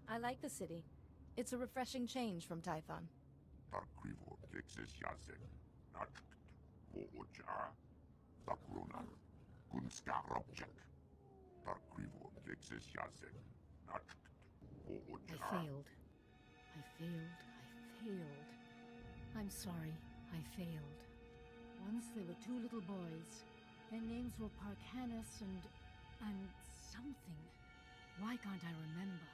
I like the city. It's a refreshing change from Tython. I failed. I failed. I'm sorry, I failed. Once there were two little boys. Their names were Parkanis and something. Why can't I remember?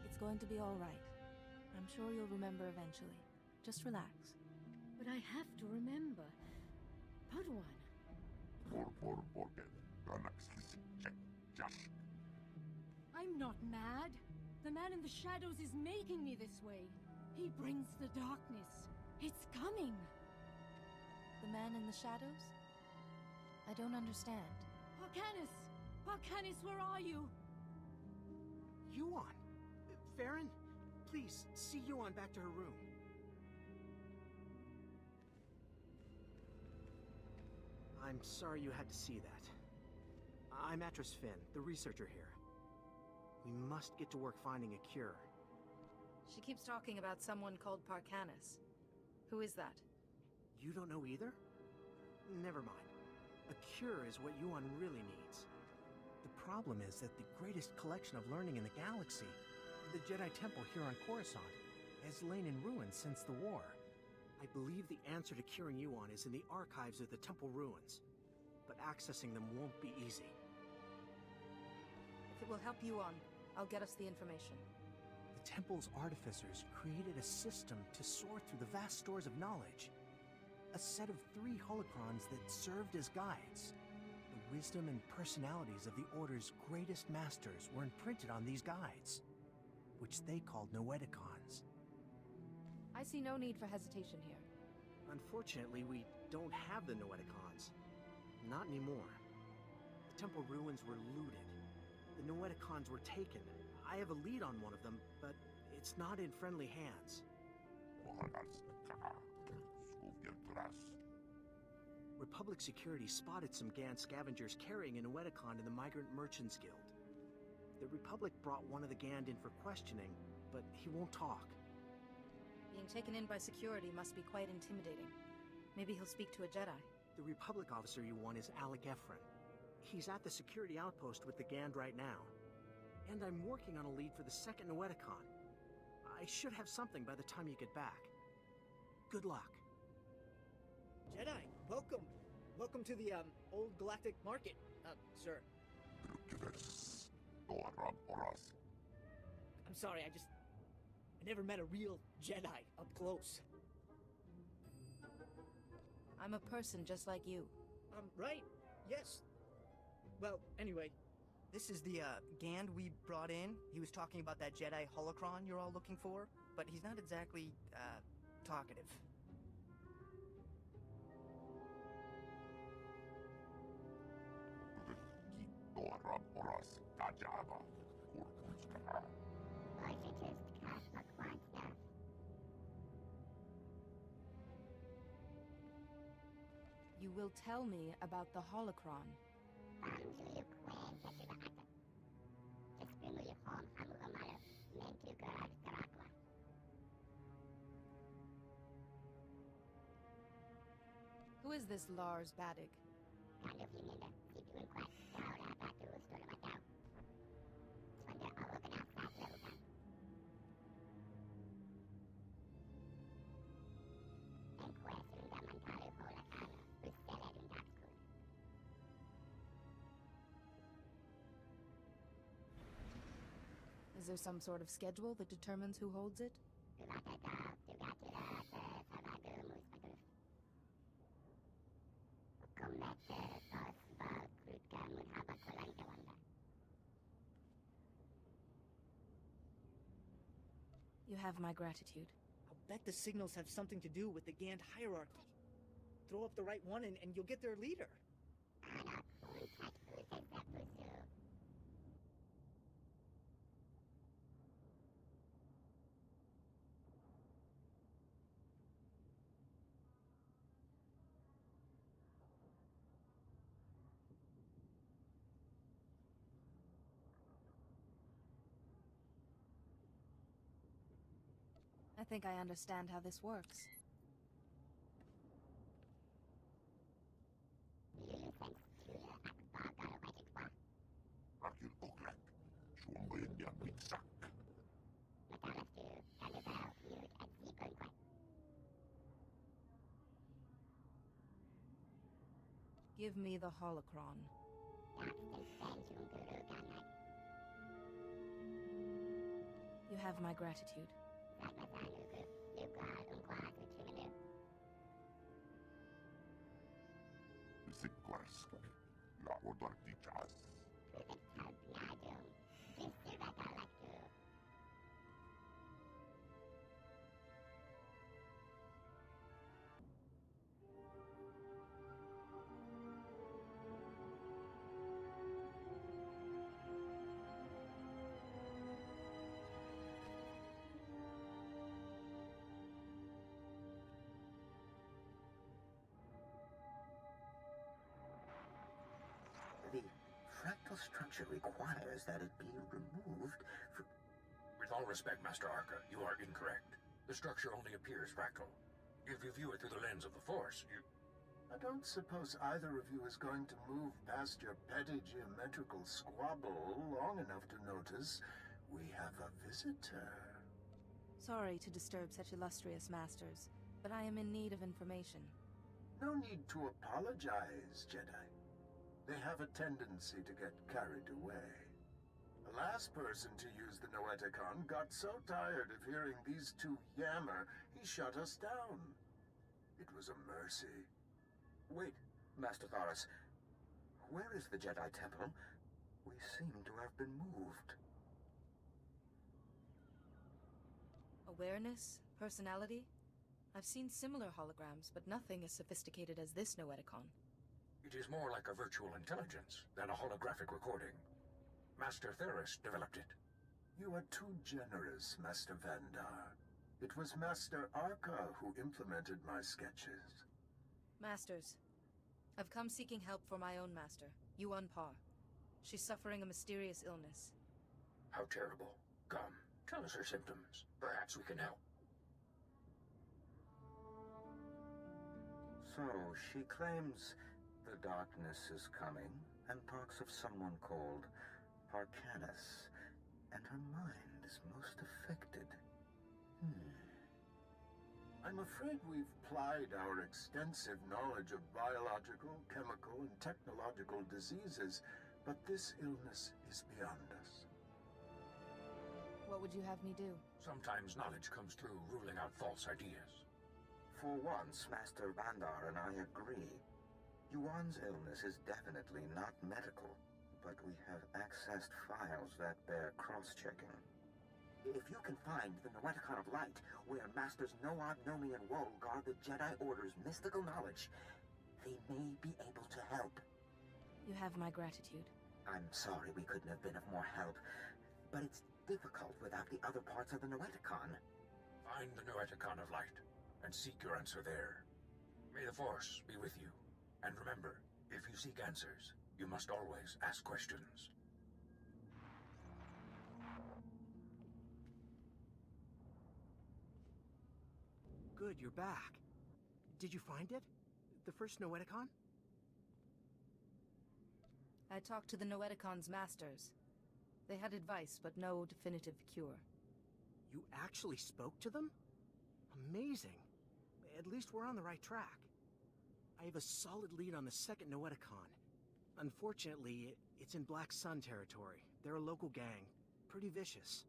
It's going to be all right. I'm sure you'll remember eventually. Just relax. But I have to remember. Padawan. I'm not mad. The man in the shadows is making me this way. He brings the darkness. It's coming. The man in the shadows? I don't understand. Parkanis! Parkanis, where are you? Yuan! Farron, please, see Yuan back to her room. I'm sorry you had to see that. I'm Atris Finn, the researcher here. We must get to work finding a cure. She keeps talking about someone called Parkanis. Who is that? You don't know either? Never mind. A cure is what Yuan really needs. The problem is that the greatest collection of learning in the galaxy, the Jedi Temple here on Coruscant, has lain in ruins since the war. I believe the answer to curing Yuan is in the archives of the Temple ruins, but accessing them won't be easy. If it will help Yuan, I'll get us the information. The Temple's artificers created a system to sort through the vast stores of knowledge. A set of 3 holocrons that served as guides. The wisdom and personalities of the Order's greatest masters were imprinted on these guides, which they called Noeticons. I see no need for hesitation here. Unfortunately, we don't have the Noeticons. Not anymore. The Temple ruins were looted. The Noeticons were taken. I have a lead on one of them, but it's not in friendly hands. Republic security spotted some Gan scavengers carrying a Noeticon in the Migrant Merchants Guild. The Republic brought one of the Gand in for questioning, but he won't talk. Being taken in by security must be quite intimidating. Maybe he'll speak to a Jedi. The Republic officer you want is Alec Efren. He's at the security outpost with the Gand right now. And I'm working on a lead for the second Noeticon. I should have something by the time you get back. Good luck. Jedi, welcome. Welcome to the, Old Galactic Market, sir. I'm sorry, I never met a real Jedi up close. I'm a person just like you. Right. Yes. Well, anyway, this is the, Gand we brought in. He was talking about that Jedi holocron you're all looking for, but he's not exactly, talkative. You will tell me about the holocron. Who is this Lars Baddick? Is there some sort of schedule that determines who holds it? You have my gratitude. I'll bet the signals have something to do with the Gand hierarchy. Throw up the right one and you'll get their leader. think I understand how this works. Give me the holocron. You have my gratitude. The fractal structure requires that it be removed from... With all respect, Master Arca, you are incorrect. The structure only appears fractal. If you view it through the lens of the Force, you... I don't suppose either of you is going to move past your petty geometrical squabble long enough to notice we have a visitor. Sorry to disturb such illustrious masters, but I am in need of information. No need to apologize, Jedi. They have a tendency to get carried away. The last person to use the Noeticon got so tired of hearing these two yammer, he shut us down. It was a mercy. Wait, Master Thoris. Where is the Jedi Temple? We seem to have been moved. Awareness? Personality? I've seen similar holograms, but nothing as sophisticated as this Noeticon. It is more like a virtual intelligence than a holographic recording. Master Theris developed it. You are too generous, Master Vandar. It was Master Arca who implemented my sketches. Masters, I've come seeking help for my own master, Yuan Pa. She's suffering a mysterious illness. How terrible. Come, tell us her symptoms. Perhaps we can help. So, she claims the darkness is coming, and talks of someone called Parcanus, and her mind is most affected. I'm afraid we've plied our extensive knowledge of biological, chemical, and technological diseases, but this illness is beyond us. What would you have me do? Sometimes knowledge comes through ruling out false ideas. For once, Master Vandar and I agree. Yuan's illness is definitely not medical, but we have accessed files that bear cross-checking. If you can find the Noeticon of Light, where Masters Noab, Nomi, and Woe guard the Jedi Order's mystical knowledge, they may be able to help. You have my gratitude. I'm sorry we couldn't have been of more help, but it's difficult without the other parts of the Noeticon. Find the Noeticon of Light, and seek your answer there. May the Force be with you. And remember, if you seek answers, you must always ask questions. Good, you're back. Did you find it? The first Noeticon? I talked to the Noeticon's masters. They had advice, but no definitive cure. You actually spoke to them? Amazing. At least we're on the right track. I have a solid lead on the second Noeticon. Unfortunately, it's in Black Sun territory. They're a local gang. Pretty vicious.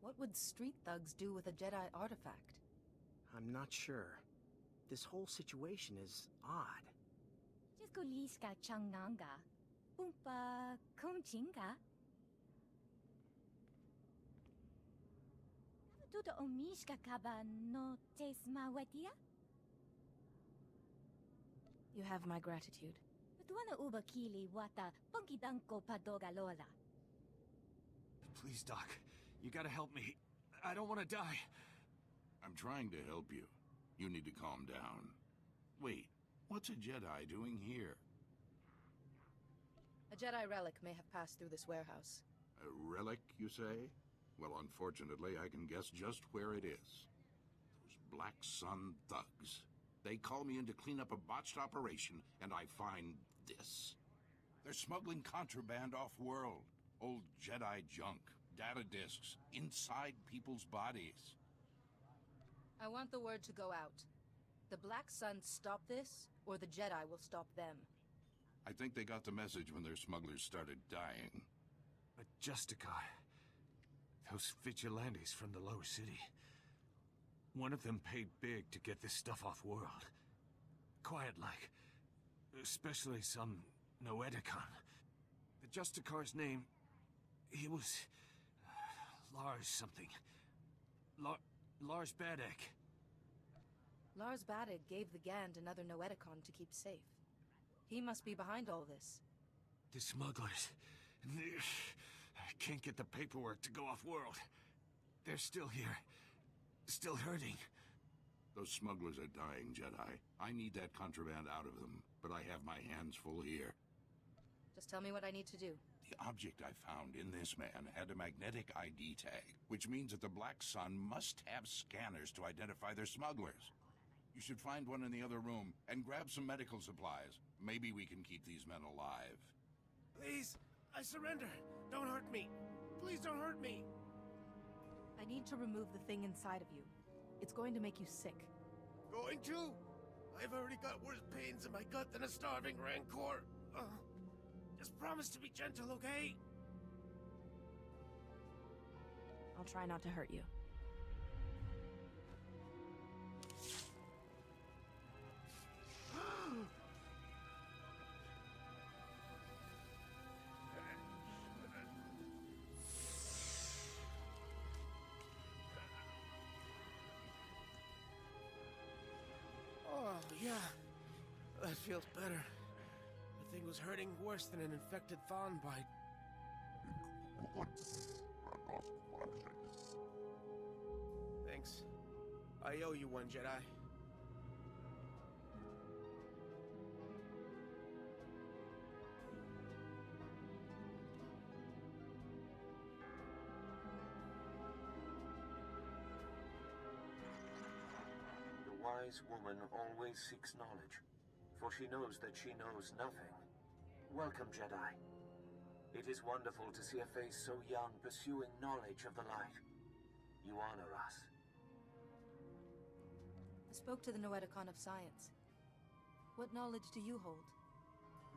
What would street thugs do with a Jedi artifact? I'm not sure. This whole situation is odd. Jiskuliska changanga. Pumpa kumchinga. Tuto omishka kaba no tesmawetia? You have my gratitude. Tuana ubakili wata punkidanko padogalola. Please, Doc. You gotta help me. I don't want to die. I'm trying to help you. You need to calm down. Wait, what's a Jedi doing here? A Jedi relic may have passed through this warehouse. A relic, you say? Well, unfortunately, I can guess just where it is. Those Black Sun thugs. They call me in to clean up a botched operation, and I find this. They're smuggling contraband off-world. Old Jedi junk, data disks, inside people's bodies. I want the word to go out. The Black Sun stop this, or the Jedi will stop them. I think they got the message when their smugglers started dying. But Justicar... those vigilantes from the lower city... one of them paid big to get this stuff off-world. Quiet-like. Especially some Noeticon. The Justicar's name... he was... Lars something. Lars Badek. Lars Badek gave the Gand another Noeticon to keep safe. He must be behind all this. The smugglers... can't get the paperwork to go off-world. They're still here. Still hurting. Those smugglers are dying, Jedi. I need that contraband out of them, but I have my hands full here. Just tell me what I need to do. The object I found in this man had a magnetic ID tag, which means that the Black Sun must have scanners to identify their smugglers. You should find one in the other room and grab some medical supplies. Maybe we can keep these men alive. Please, I surrender. Don't hurt me. Please don't hurt me. I need to remove the thing inside of you. It's going to make you sick. Going to? I've already got worse pains in my gut than a starving rancor. Just promise to be gentle, okay? I'll try not to hurt you. Oh, yeah. That feels better. The thing was hurting worse than an infected fawn bite. Thanks. I owe you one, Jedi. The wise woman always seeks knowledge, for she knows that she knows nothing. Welcome, Jedi. It is wonderful to see a face so young pursuing knowledge of the light. You honor us. I spoke to the Noeticon of Science. What knowledge do you hold?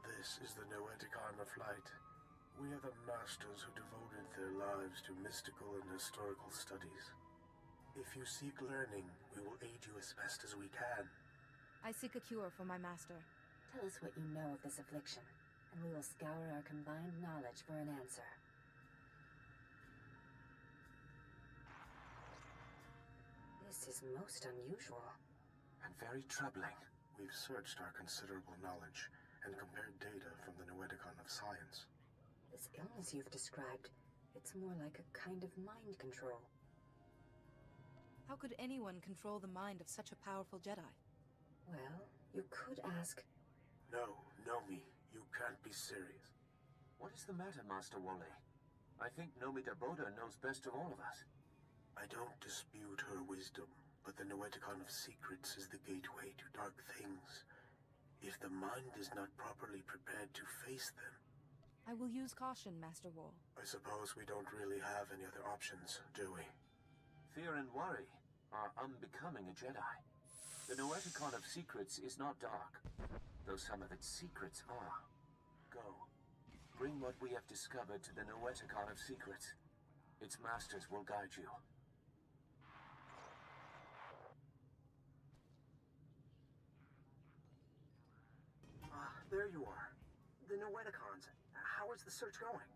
This is the Noeticon of Light. We are the masters who devoted their lives to mystical and historical studies. If you seek learning, we will aid you as best as we can. I seek a cure for my master. Tell us what you know of this affliction, and we will scour our combined knowledge for an answer. This is most unusual. And very troubling. We've searched our considerable knowledge and compared data from the Noeticon of Science. This illness you've described, it's more like a kind of mind control. How could anyone control the mind of such a powerful Jedi? Well, you could ask... No, Nomi, you can't be serious. What is the matter, Master Woolley? I think Nomi Daboda knows best of all of us. I don't dispute her wisdom, but the Noeticon of Secrets is the gateway to dark things. If the mind is not properly prepared to face them... I will use caution, Master Wall. I suppose we don't really have any other options, do we? Fear and worry are unbecoming a Jedi. The Noeticon of Secrets is not dark, though some of its secrets are. Go. Bring what we have discovered to the Noeticon of Secrets. Its masters will guide you. There you are. The Noeticons. How is the search going?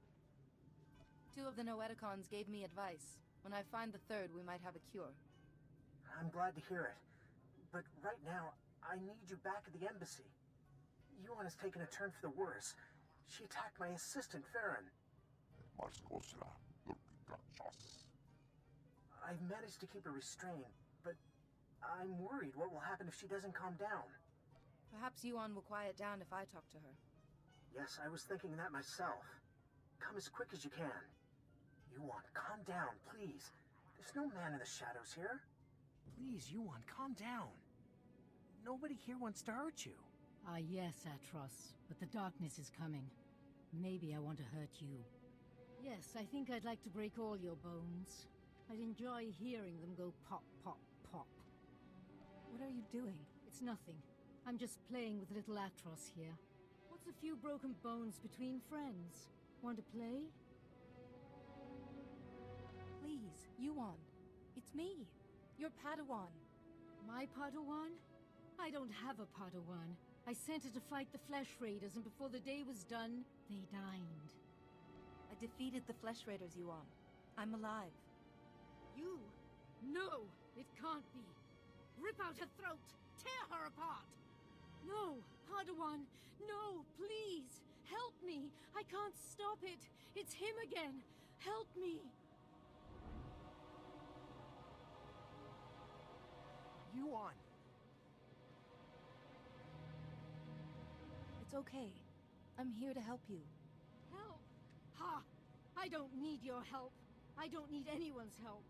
2 of the Noeticons gave me advice. When I find the 3rd, we might have a cure. I'm glad to hear it. But right now, I need you back at the embassy. Yuan has taken a turn for the worse. She attacked my assistant, Farron. I've managed to keep her restrained, but I'm worried what will happen if she doesn't calm down. Perhaps Yuan will quiet down if I talk to her. Yes, I was thinking that myself. Come as quick as you can. Yuan, calm down, please. There's no man in the shadows here. Please, Yuan, calm down. Nobody here wants to hurt you. Ah, yes, Atros, but the darkness is coming. Maybe I want to hurt you. Yes, I think I'd like to break all your bones. I'd enjoy hearing them go pop, pop, pop. What are you doing? It's nothing. I'm just playing with little Atros here. What's a few broken bones between friends? Want to play? Please, Yuan. It's me, your Padawan. My Padawan? I don't have a Padawan. I sent her to fight the Flesh Raiders, and before the day was done, they dined. I defeated the Flesh Raiders, Yuan. I'm alive. You? No, it can't be. Rip out her throat! Tear her apart! No, Padawan, no, please! Help me! I can't stop it! It's him again! Help me! Yuan! It's okay. I'm here to help you. Help? Ha! I don't need your help. I don't need anyone's help.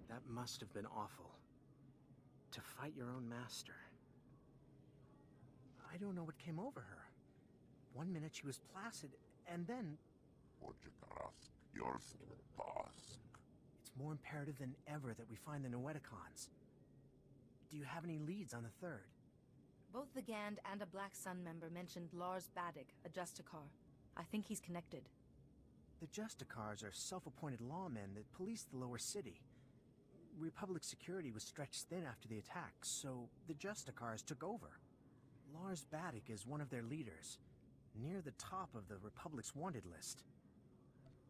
That must have been awful. To fight your own master. I don't know what came over her. One minute she was placid, and then... It's more imperative than ever that we find the Noeticons. Do you have any leads on the third? Both the Gand and a Black Sun member mentioned Lars Badig, a Justicar. I think he's connected. The Justicars are self-appointed lawmen that police the lower city. Republic security was stretched thin after the attack, so the Justicars took over. Lars Badig is one of their leaders, near the top of the Republic's wanted list.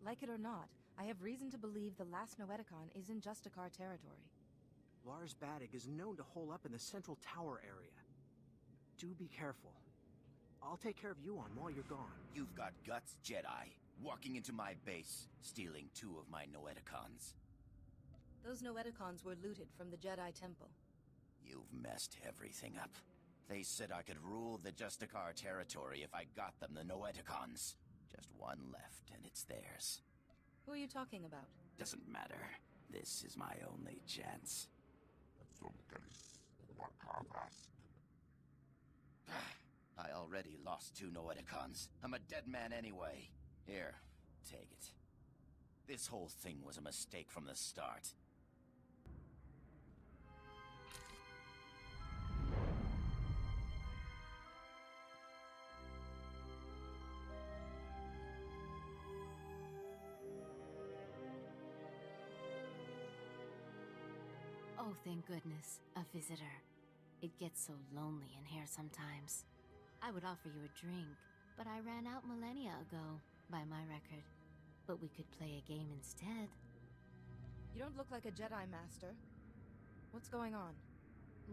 Like it or not, I have reason to believe the last Noeticon is in Justicar territory. Lars Badig is known to hole up in the central tower area. Do be careful. I'll take care of Yuan while you're gone. You've got guts, Jedi. Walking into my base, stealing 2 of my Noeticons. Those Noeticons were looted from the Jedi Temple. You've messed everything up. They said I could rule the Justicar territory if I got them the Noeticons. Just one left, and it's theirs. Who are you talking about? Doesn't matter. This is my only chance. I already lost 2 Noeticons. I'm a dead man anyway. Here, take it. This whole thing was a mistake from the start. Oh, thank goodness. A visitor. It gets so lonely in here sometimes. I would offer you a drink, but I ran out millennia ago, by my record. But we could play a game instead. You don't look like a Jedi Master. What's going on?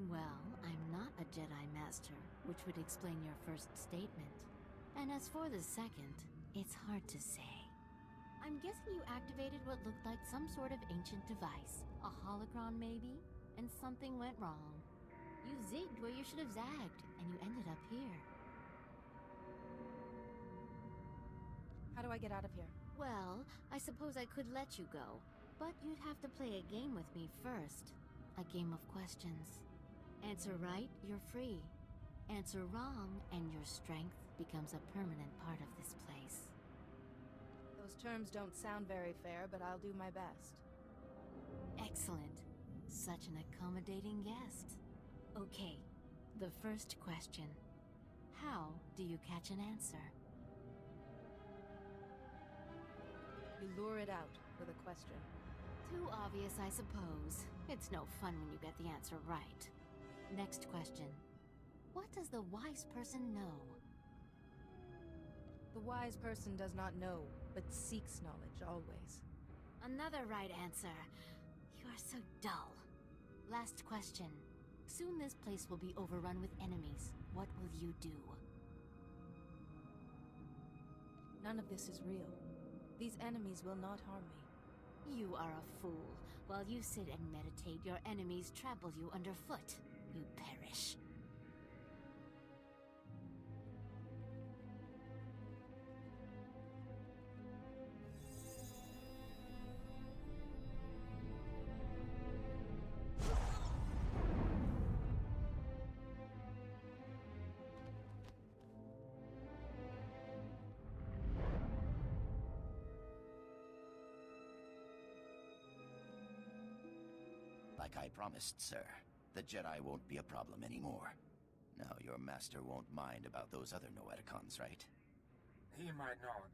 Well, I'm not a Jedi Master, which would explain your first statement. And as for the second, it's hard to say. I'm guessing you activated what looked like some sort of ancient device. A holocron, maybe? And something went wrong. You zigged where you should have zagged, and you ended up here. How do I get out of here? Well, I suppose I could let you go, but you'd have to play a game with me first. A game of questions. Answer right, you're free. Answer wrong, and your strength becomes a permanent part of this place. Those terms don't sound very fair, but I'll do my best. Excellent. Such an accommodating guest. Okay, the first question. How do you catch an answer? You lure it out with a question. Too obvious, I suppose. It's no fun when you get the answer right. Next question. What does the wise person know? The wise person does not know, but seeks knowledge always. Another right answer. You are so dull. Last question. Soon this place will be overrun with enemies. What will you do? None of this is real. These enemies will not harm me. You are a fool. While you sit and meditate, your enemies trample you underfoot. You perish. Like I promised, sir, the Jedi won't be a problem anymore. Now your master won't mind about those other Noeticons, right? He might not.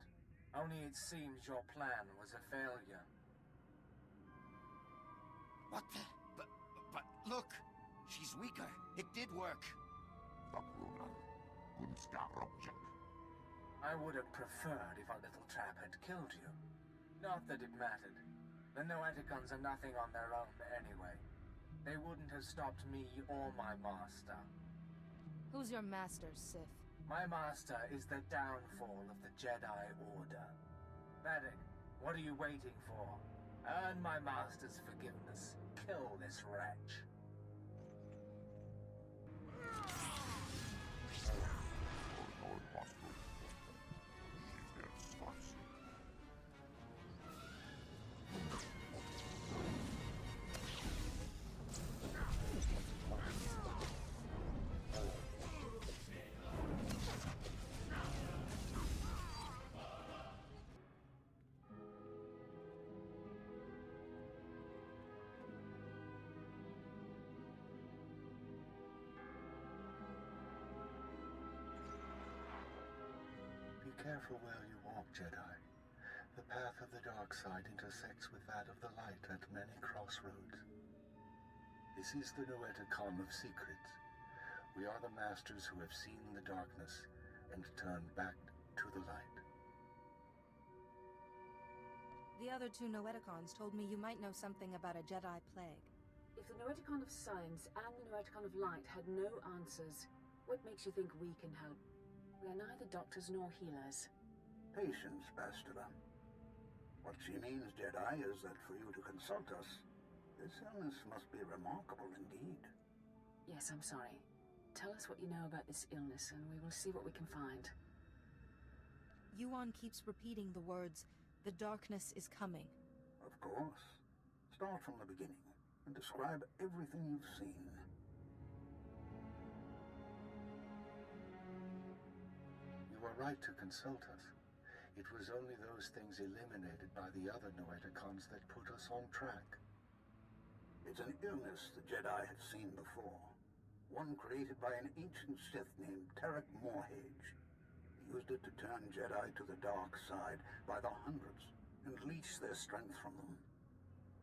Only it seems your plan was a failure. What the? But look! She's weaker. It did work. I would have preferred if our little trap had killed you. Not that it mattered. The Noeticons are nothing on their own anyway. They wouldn't have stopped me or my master. Who's your master, Sith? My master is the downfall of the Jedi Order. Medic, what are you waiting for? Earn my master's forgiveness. Kill this wretch. Be careful where you walk, Jedi. The path of the dark side intersects with that of the light at many crossroads. This is the Noeticon of Secrets. We are the masters who have seen the darkness and turned back to the light. The other two Noeticons told me you might know something about a Jedi plague. If the Noeticon of Science and the Noeticon of Light had no answers, what makes you think we can help? We are neither doctors nor healers. Patience, Bastila. What she means, Jedi, is that for you to consult us, this illness must be remarkable indeed. Yes, I'm sorry. Tell us what you know about this illness, and we will see what we can find. Yuan keeps repeating the words, "The darkness is coming." Of course. Start from the beginning, and describe everything you've seen. You were right to consult us. It was only those things eliminated by the other Noeticons that put us on track. It's an illness the Jedi have seen before. One created by an ancient Sith named Tarek Morhage. He used it to turn Jedi to the dark side by the hundreds and leech their strength from them.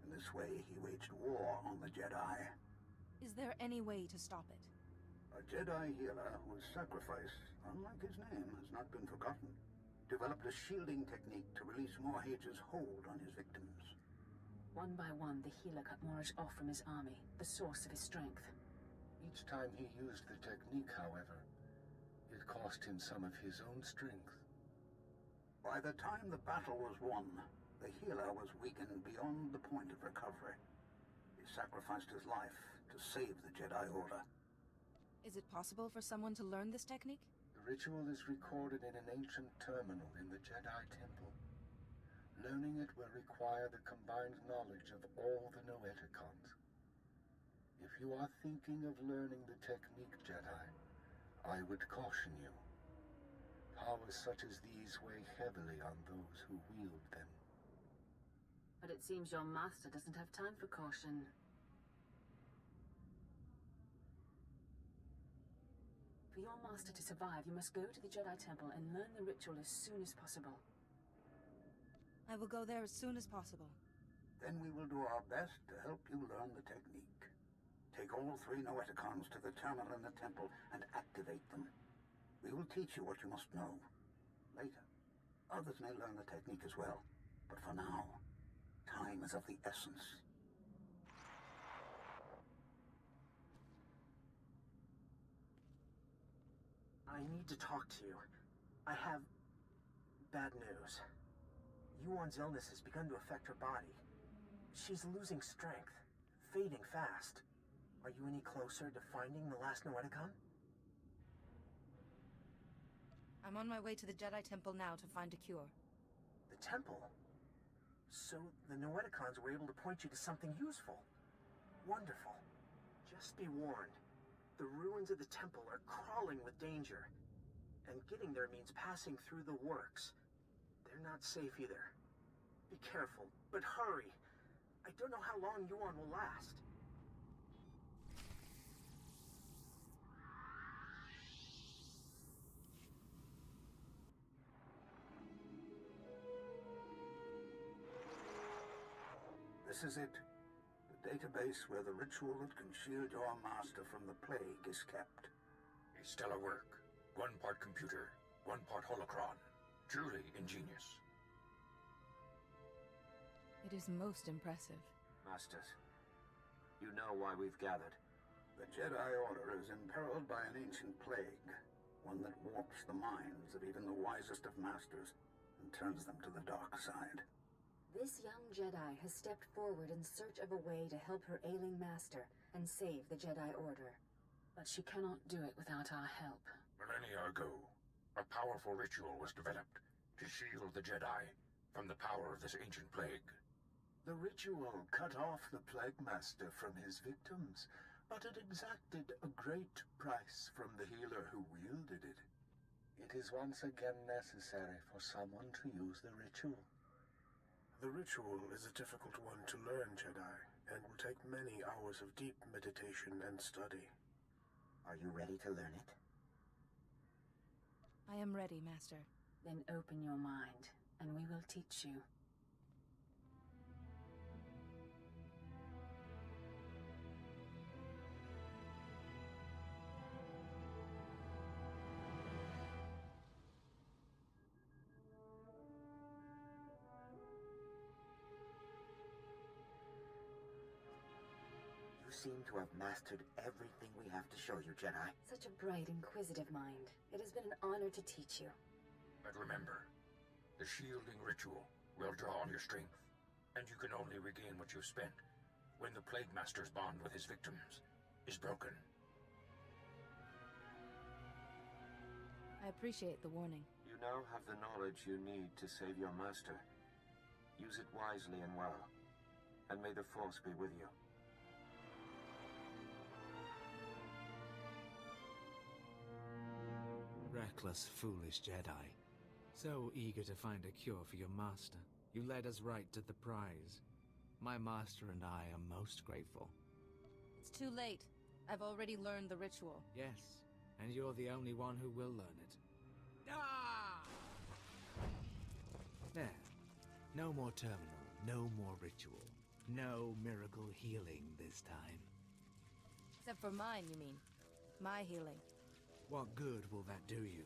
In this way, he waged war on the Jedi. Is there any way to stop it? A Jedi healer whose sacrifice, unlike his name, has not been forgotten, developed a shielding technique to release Morhage's hold on his victims. One by one, the healer cut Morage off from his army, the source of his strength. Each time he used the technique, however, it cost him some of his own strength. By the time the battle was won, the healer was weakened beyond the point of recovery. He sacrificed his life to save the Jedi Order. Is it possible for someone to learn this technique? The ritual is recorded in an ancient terminal in the Jedi Temple. Learning it will require the combined knowledge of all the Noeticons. If you are thinking of learning the technique, Jedi, I would caution you. Powers such as these weigh heavily on those who wield them. But it seems your master doesn't have time for caution. For your master to survive, you must go to the Jedi Temple and learn the ritual as soon as possible. I will go there as soon as possible. Then we will do our best to help you learn the technique. Take all 3 Noeticons to the terminal in the temple and activate them. We will teach you what you must know. Later, others may learn the technique as well. But for now, time is of the essence. I need to talk to you. I have bad news. Yuan's illness has begun to affect her body. She's losing strength, fading fast. Are you any closer to finding the last Noeticon? I'm on my way to the Jedi Temple now to find a cure. The temple? So the Noeticons were able to point you to something useful. Wonderful. Just be warned. The ruins of the temple are crawling with danger. And getting there means passing through the works. They're not safe either. Be careful, but hurry. I don't know how long Yuan will last. This is it. The database where the ritual that can shield your master from the plague is kept. A stellar work. 1 part computer, 1 part holocron. Truly ingenious. It is most impressive. Masters, you know why we've gathered. The Jedi Order is imperiled by an ancient plague, one that warps the minds of even the wisest of masters and turns them to the dark side. This young Jedi has stepped forward in search of a way to help her ailing master and save the Jedi Order. But she cannot do it without our help. Millennia ago, a powerful ritual was developed to shield the Jedi from the power of this ancient plague. The ritual cut off the Plague Master from his victims, but it exacted a great price from the healer who wielded it. It is once again necessary for someone to use the ritual. The ritual is a difficult one to learn, Jedi, and will take many hours of deep meditation and study. Are you ready to learn it? I am ready, Master. Then open your mind, and we will teach you. You seem to have mastered everything we have to show you, Jedi. Such a bright, inquisitive mind. It has been an honor to teach you. But remember, the shielding ritual will draw on your strength, and you can only regain what you've spent when the Plague Master's bond with his victims is broken. I appreciate the warning. You now have the knowledge you need to save your master. Use it wisely and well, and may the Force be with you. Reckless, foolish Jedi. So eager to find a cure for your master, you led us right to the prize. My master and I are most grateful. It's too late. I've already learned the ritual. Yes, and you're the only one who will learn it. Ah! There. No more terminal, no more ritual. No miracle healing this time. Except for mine, you mean? My healing. What good will that do you?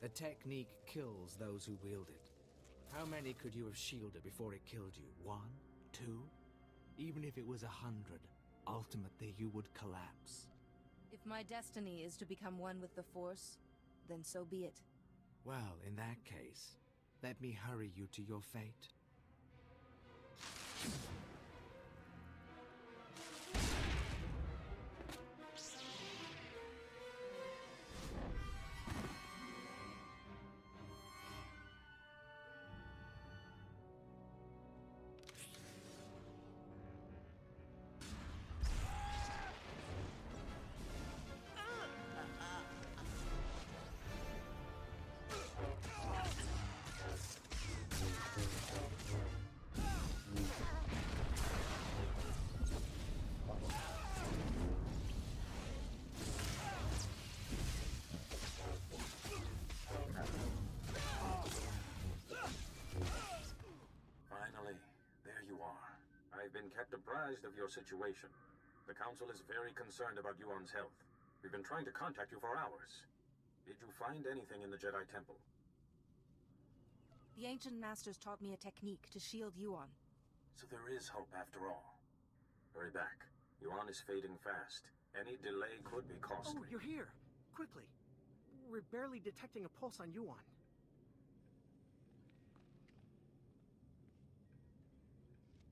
The technique kills those who wield it. How many could you have shielded before it killed you? 1? 2? Even if it was 100, ultimately you would collapse. If my destiny is to become one with the Force, then so be it. Well, in that case, let me hurry you to your fate. I've been kept apprised of your situation. The Council is very concerned about Yuan's health. We've been trying to contact you for hours. Did you find anything in the Jedi Temple? The ancient masters taught me a technique to shield Yuan. So there is hope after all. Hurry back. Yuan is fading fast. Any delay could be costly. Oh, you're here! Quickly! We're barely detecting a pulse on Yuan.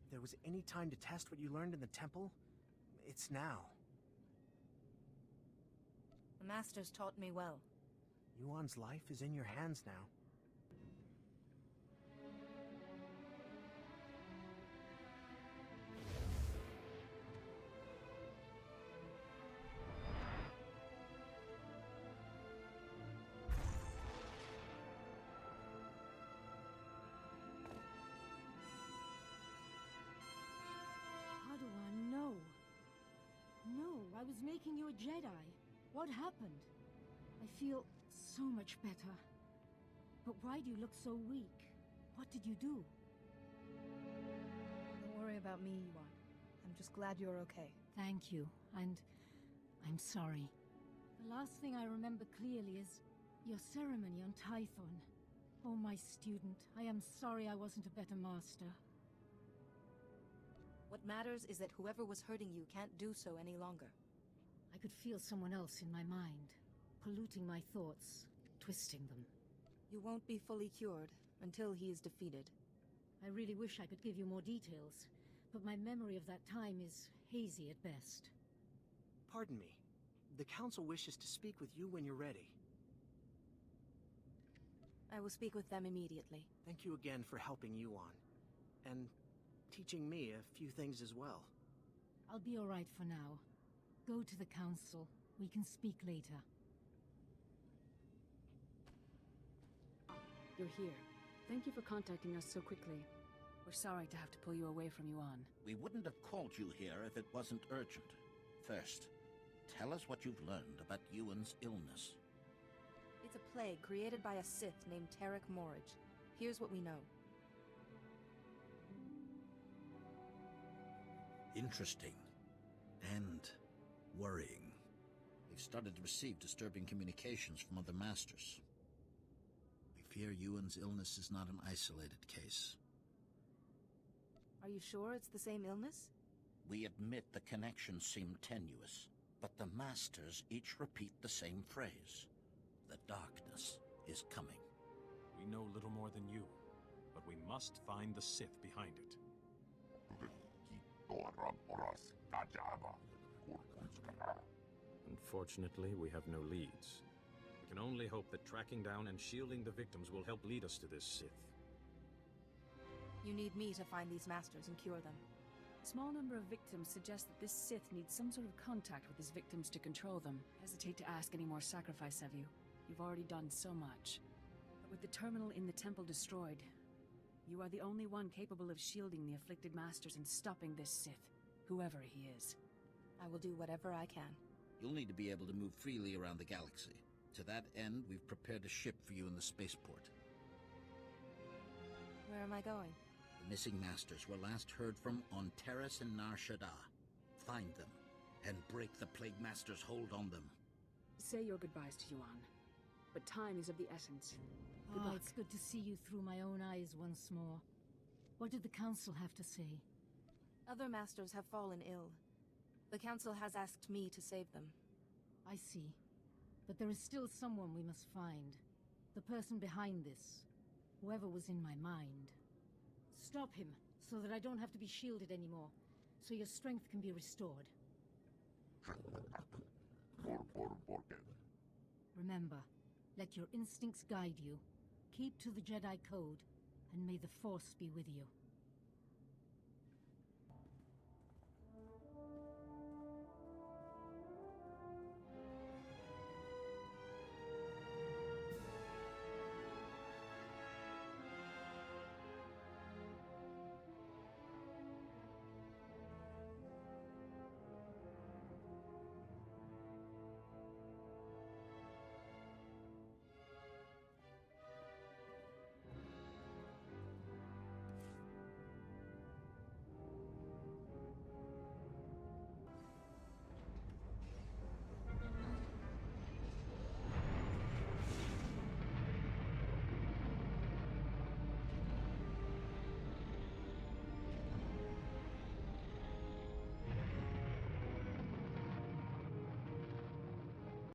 If there was any time to test what you learned in the temple, it's now. The masters taught me well. Yuan's life is in your hands now. How do I know? No, I was making you a Jedi. What happened? I feel so much better. But why do you look so weak? What did you do? Don't worry about me, Yuan. I'm just glad you're okay. Thank you, and I'm sorry. The last thing I remember clearly is your ceremony on Tython. Oh, my student, I am sorry I wasn't a better master. What matters is that whoever was hurting you can't do so any longer. I could feel someone else in my mind, polluting my thoughts, twisting them. You won't be fully cured until he is defeated. I really wish I could give you more details, but my memory of that time is hazy at best. Pardon me. The Council wishes to speak with you when you're ready. I will speak with them immediately. Thank you again for helping Yuan. And teaching me a few things as well. I'll be all right for now. Go to the Council. We can speak later. You're here. Thank you for contacting us so quickly. We're sorry to have to pull you away from Yuan. We wouldn't have called you here if it wasn't urgent. First, tell us what you've learned about Yuan's illness. It's a plague created by a Sith named Tarek Morridge. Here's what we know. Interesting. And worrying. We've started to receive disturbing communications from other masters. We fear Yuan's illness is not an isolated case. Are you sure it's the same illness? We admit the connections seem tenuous, but the masters each repeat the same phrase. The darkness is coming. We know little more than you, but we must find the Sith behind it. Unfortunately, we have no leads. We can only hope that tracking down and shielding the victims will help lead us to this Sith. You need me to find these masters and cure them. A small number of victims suggest that this Sith needs some sort of contact with his victims to control them. Hesitate to ask any more sacrifice of you. You've already done so much. But with the terminal in the temple destroyed, you are the only one capable of shielding the afflicted masters and stopping this Sith, whoever he is. I will do whatever I can. You'll need to be able to move freely around the galaxy. To that end, we've prepared a ship for you in the spaceport. Where am I going? The missing masters were last heard from on Terrace and Nar Shaddaa. Find them, and break the Plague Master's hold on them. Say your goodbyes to Yuan. But time is of the essence. Good luck. It's good to see you through my own eyes once more. What did the Council have to say? Other masters have fallen ill. The Council has asked me to save them. I see. But there is still someone we must find. The person behind this. Whoever was in my mind. Stop him, so that I don't have to be shielded anymore. So your strength can be restored. Remember, let your instincts guide you. Keep to the Jedi Code, and may the Force be with you.